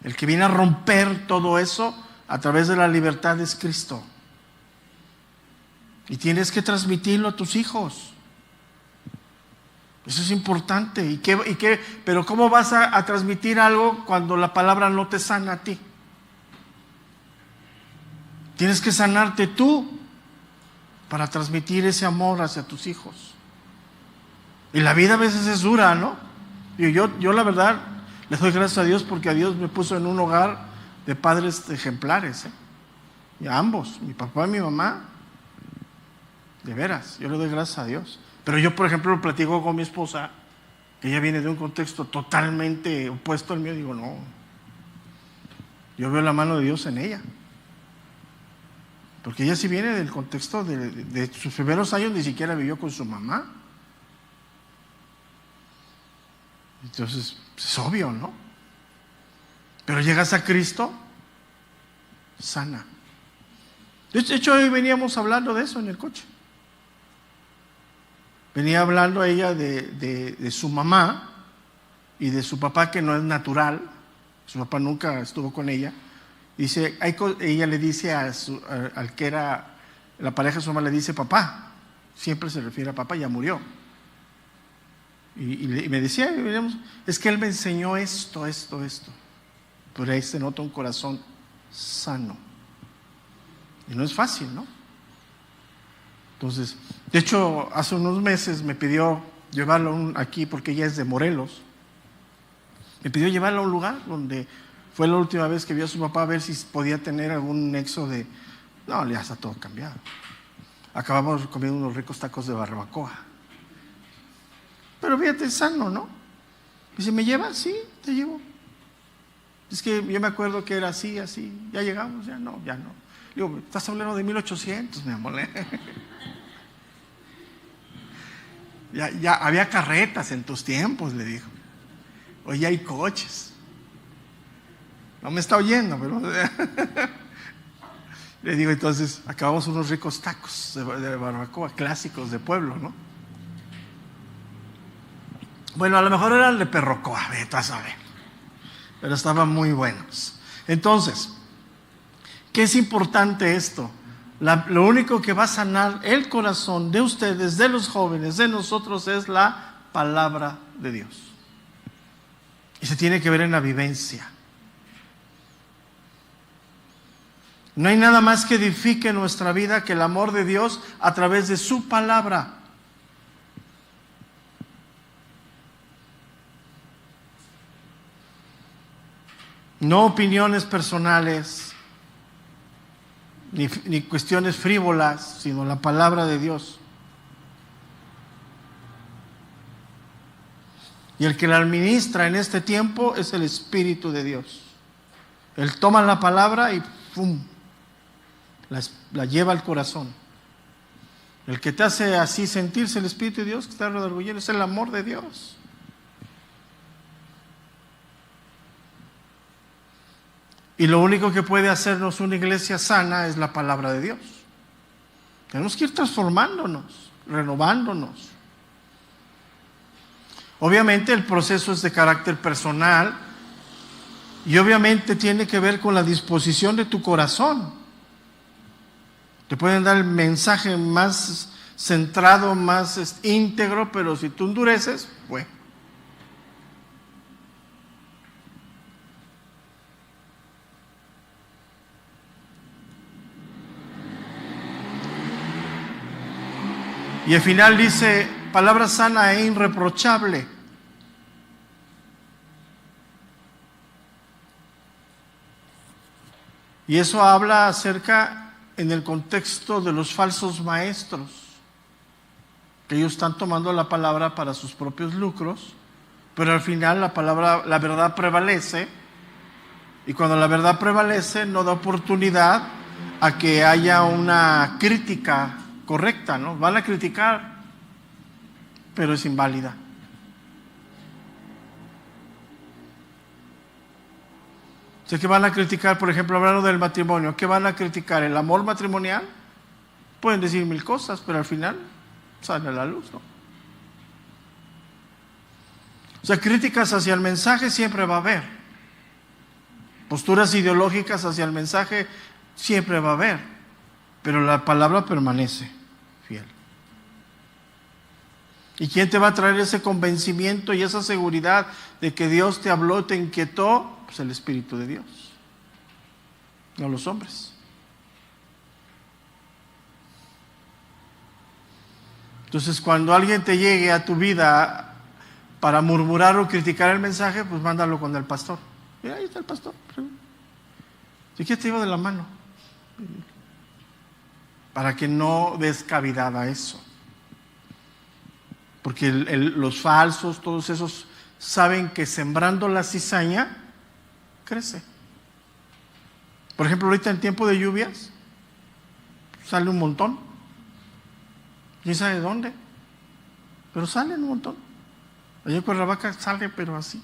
El que viene a romper todo eso a través de la libertad es Cristo. Y tienes que transmitirlo a tus hijos. Eso es importante. Pero ¿cómo vas a transmitir algo cuando la palabra no te sana a ti? Tienes que sanarte tú para transmitir ese amor hacia tus hijos. Y la vida a veces es dura, ¿no? Y yo la verdad le doy gracias a Dios porque a Dios me puso en un hogar de padres ejemplares, ¿eh? Y a ambos, mi papá y mi mamá. De veras, yo le doy gracias a Dios. Pero yo, por ejemplo, lo platico con mi esposa, que ella viene de un contexto totalmente opuesto al mío. Digo, no, yo veo la mano de Dios en ella. Porque ella sí viene del contexto de sus primeros años, ni siquiera vivió con su mamá. Entonces, es obvio, ¿no? Pero llegas a Cristo, sana. De hecho, hoy veníamos hablando de eso en el coche. Venía hablando a ella de su mamá y de su papá, que no es natural. Su papá nunca estuvo con ella. Dice, ella le dice al que era la pareja de su mamá, le dice papá. Siempre se refiere a papá, ya murió. Y me decía, es que él me enseñó esto. Pero ahí se nota un corazón sano. Y no es fácil, ¿no? Entonces, de hecho, hace unos meses me pidió llevarlo aquí, porque ella es de Morelos. Me pidió llevarlo a un lugar donde fue la última vez que vio a su papá, a ver si podía tener algún nexo de... No, ya está todo cambiado. Acabamos comiendo unos ricos tacos de barbacoa. Pero fíjate, sano, ¿no? Dice, ¿me llevas? Sí, te llevo. Es que yo me acuerdo que era así. ¿Ya llegamos? Ya no. Digo, estás hablando de 1800, mi amor. Ya había carretas en tus tiempos, le dijo. Hoy ya hay coches. No me está oyendo, pero... Le digo, entonces, acabamos unos ricos tacos de barbacoa, clásicos de pueblo, ¿no? Bueno, a lo mejor eran de perrocoa, vete a saber. Pero estaban muy buenos. Entonces, ¿qué es importante esto? Lo único que va a sanar el corazón de ustedes, de los jóvenes, de nosotros, es la palabra de Dios. Y se tiene que ver en la vivencia. No hay nada más que edifique nuestra vida que el amor de Dios a través de su palabra. No opiniones personales, ni cuestiones frívolas, sino la palabra de Dios. Y el que la administra en este tiempo es el Espíritu de Dios. Él toma la palabra y ¡pum!, la lleva al corazón. El que te hace así sentirse el Espíritu de Dios, que está orgulloso, es el amor de Dios. Y lo único que puede hacernos una iglesia sana es la palabra de Dios. Tenemos que ir transformándonos, renovándonos. Obviamente el proceso es de carácter personal y obviamente tiene que ver con la disposición de tu corazón. Te pueden dar el mensaje más centrado, más íntegro, pero si tú endureces, pues. Y al final dice, palabra sana e irreprochable. Y eso habla acerca en el contexto de los falsos maestros, que ellos están tomando la palabra para sus propios lucros, pero al final la verdad prevalece, y cuando la verdad prevalece no da oportunidad a que haya una crítica correcta, ¿no? Van a criticar, pero es inválida. Sé que van a criticar, por ejemplo, hablando del matrimonio, ¿qué van a criticar? ¿El amor matrimonial? Pueden decir mil cosas, pero al final sale a la luz, ¿no? O sea, críticas hacia el mensaje siempre va a haber. Posturas ideológicas hacia el mensaje siempre va a haber, pero la palabra permanece fiel. ¿Y quién te va a traer ese convencimiento y esa seguridad de que Dios te habló, te inquietó? Pues el Espíritu de Dios, no los hombres. Entonces, cuando alguien te llegue a tu vida para murmurar o criticar el mensaje, pues mándalo con el pastor. Mira, ahí está el pastor. Si quieres te llevo de la mano, para que no des cavidad a eso. Porque los falsos, todos esos, saben que sembrando la cizaña, crece. Por ejemplo, ahorita en tiempo de lluvias, sale un montón. ¿Quién sabe de dónde? Pero salen un montón. Allá en Cuernavaca sale, pero así.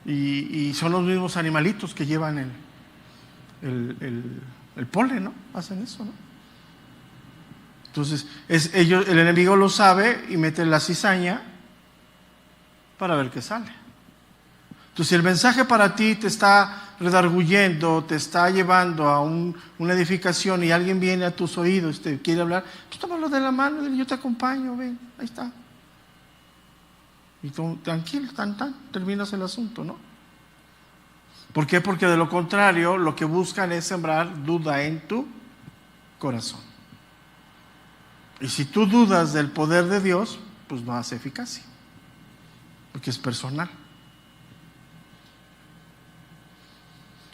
Y son los mismos animalitos que llevan el polen, ¿no? Hacen eso, ¿no? Entonces, el enemigo lo sabe y mete la cizaña para ver qué sale. Entonces, si el mensaje para ti te está redarguyendo, te está llevando a una edificación y alguien viene a tus oídos y te quiere hablar, pues tómalo de la mano, dile, yo te acompaño, ven, ahí está. Y tú, tranquilo, terminas el asunto, ¿no? ¿Por qué? Porque de lo contrario, lo que buscan es sembrar duda en tu corazón. Y si tú dudas del poder de Dios, pues no hace eficacia, porque es personal.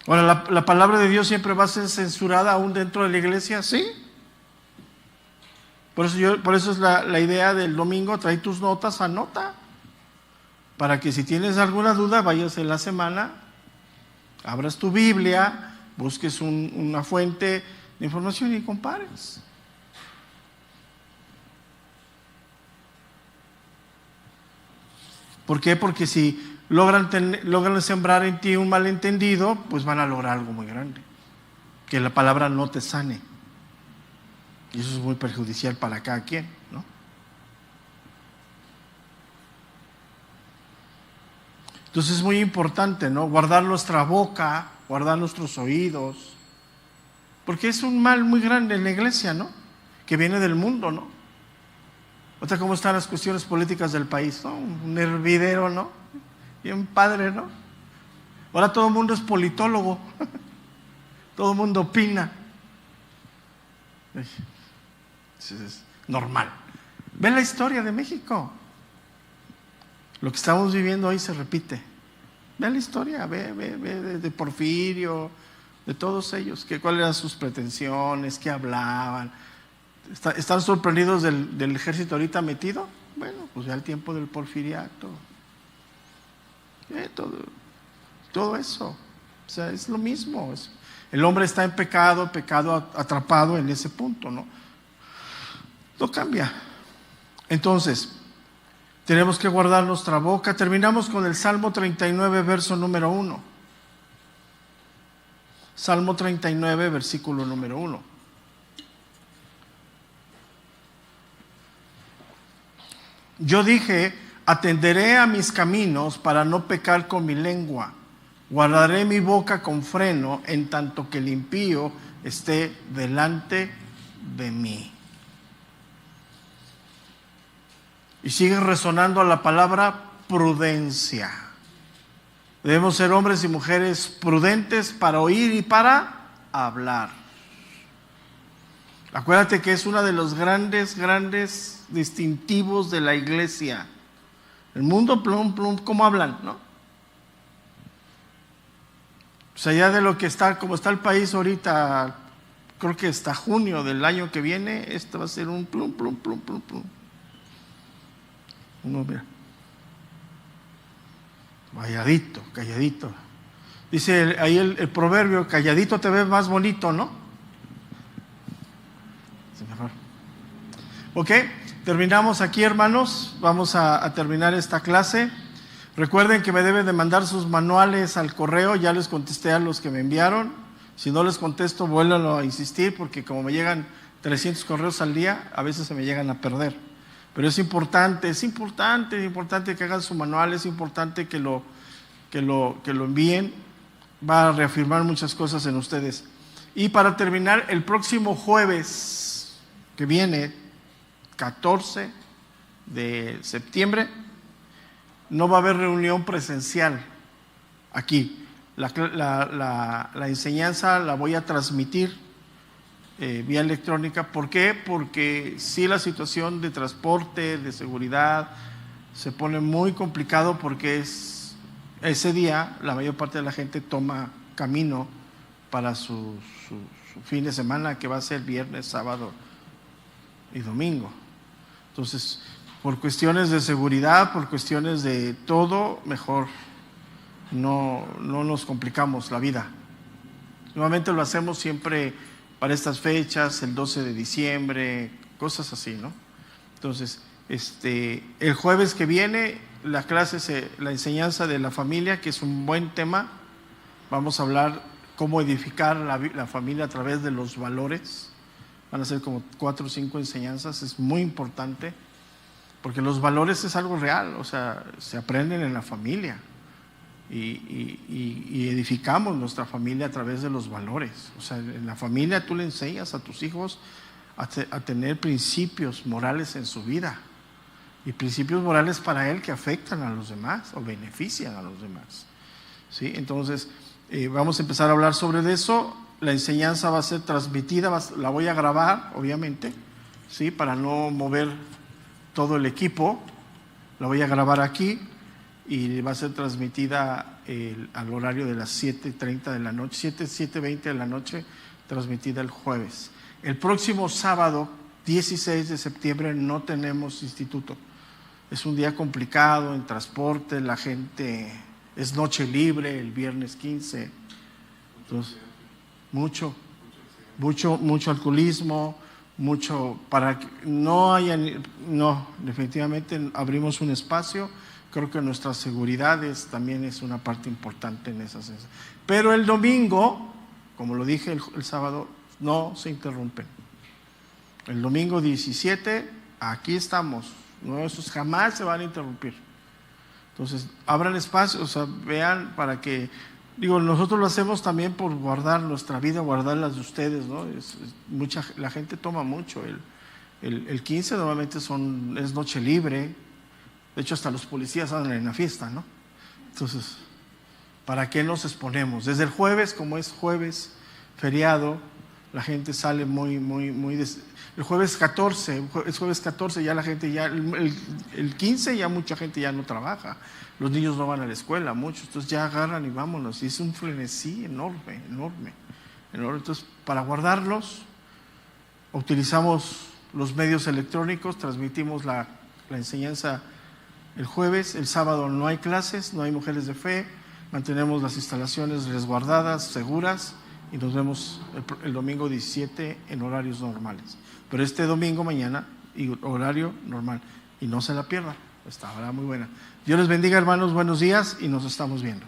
Ahora, ¿la palabra de Dios siempre va a ser censurada aún dentro de la iglesia? Sí. Por eso es la idea del domingo, trae tus notas, anota, para que si tienes alguna duda, vayas en la semana, abras tu Biblia, busques una fuente de información y compares. ¿Por qué? Porque si logran sembrar en ti un malentendido, pues van a lograr algo muy grande. Que la palabra no te sane. Y eso es muy perjudicial para cada quien, ¿no? Entonces es muy importante, ¿no? Guardar nuestra boca, guardar nuestros oídos. Porque es un mal muy grande en la iglesia, ¿no? Que viene del mundo, ¿no? Otra, cómo están las cuestiones políticas del país, ¿no? Un hervidero, ¿no? Bien padre, ¿no? Ahora todo el mundo es politólogo. Todo el mundo opina. Es normal. Ve la historia de México. Lo que estamos viviendo hoy se repite. Ve la historia, ve de Porfirio, de todos ellos, cuáles eran sus pretensiones, qué hablaban. ¿Están sorprendidos del ejército ahorita metido? Bueno, pues ya el tiempo del porfiriato. Todo eso. O sea, es lo mismo. El hombre está en pecado atrapado en ese punto, ¿no? No cambia. Entonces, tenemos que guardar nuestra boca. Terminamos con el Salmo 39, verso número 1. Salmo 39, versículo número 1. Yo dije, atenderé a mis caminos para no pecar con mi lengua. Guardaré mi boca con freno en tanto que el impío esté delante de mí. Y sigue resonando la palabra prudencia. Debemos ser hombres y mujeres prudentes para oír y para hablar. Acuérdate que es uno de los grandes distintivos de la iglesia. El mundo, ¿cómo hablan? ¿No? O sea, ya de lo que está, como está el país ahorita, creo que hasta junio del año que viene, esto va a ser un plum. Uno, mira. Calladito. Dice ahí el proverbio, calladito te ves más bonito, ¿no? Ok, terminamos aquí, hermanos. Vamos a terminar esta clase. Recuerden que me deben de mandar sus manuales al correo. Ya les contesté a los que me enviaron. Si no les contesto, vuélvanlo a insistir, porque como me llegan 300 correos al día, a veces se me llegan a perder. Pero es importante que hagan su manual, es importante que lo envíen. Va a reafirmar muchas cosas en ustedes. Y para terminar, el próximo jueves que viene, 14 de septiembre, no va a haber reunión presencial aquí. La enseñanza la voy a transmitir vía electrónica. ¿Por qué? Porque sí, la situación de transporte, de seguridad, se pone muy complicado, porque ese día la mayor parte de la gente toma camino para su fin de semana, que va a ser viernes, sábado y domingo. Entonces, por cuestiones de seguridad, por cuestiones de todo, mejor no nos complicamos la vida. Nuevamente lo hacemos siempre para estas fechas, el 12 de diciembre, cosas así, ¿no? Entonces, el jueves que viene, la clase, la enseñanza de la familia, que es un buen tema. Vamos a hablar cómo edificar la familia a través de los valores. Van a ser como 4 o 5 enseñanzas. Es muy importante, porque los valores es algo real, o sea, se aprenden en la familia. Y edificamos nuestra familia a través de los valores. O sea, en la familia tú le enseñas a tus hijos a tener principios morales en su vida, y principios morales para él que afectan a los demás o benefician a los demás, ¿sí? Entonces vamos a empezar a hablar sobre eso. La enseñanza va a ser transmitida, la voy a grabar, obviamente, ¿sí? Para no mover todo el equipo, la voy a grabar aquí. Y va a ser transmitida al horario de las 7:30 de la noche, 7:20 de la noche, transmitida el jueves. El próximo sábado, 16 de septiembre, no tenemos instituto. Es un día complicado en transporte, la gente, es noche libre, el viernes 15. Entonces, mucho alcoholismo, definitivamente abrimos un espacio. Creo que nuestras seguridades también es una parte importante en esas. Pero el domingo, como lo dije el sábado, no se interrumpen. El domingo 17, aquí estamos. No, esos jamás se van a interrumpir. Entonces, abran espacio, o sea, vean, para que, nosotros lo hacemos también por guardar nuestra vida, guardar las de ustedes, ¿no? La gente toma mucho. El 15 normalmente es noche libre. De hecho, hasta los policías andan en la fiesta, ¿no? Entonces, ¿para qué nos exponemos? Desde el jueves, como es jueves feriado, la gente sale el jueves 14, ya la gente, el 15 ya mucha gente ya no trabaja. Los niños no van a la escuela, muchos, entonces ya agarran y vámonos. Y es un frenesí enorme. Entonces, para guardarlos, utilizamos los medios electrónicos, transmitimos la enseñanza el jueves. El sábado no hay clases, no hay mujeres de fe, mantenemos las instalaciones resguardadas, seguras, y nos vemos el domingo 17 en horarios normales. Pero este domingo, mañana, horario normal, y no se la pierdan, esta hora muy buena. Dios les bendiga, hermanos, buenos días, y nos estamos viendo.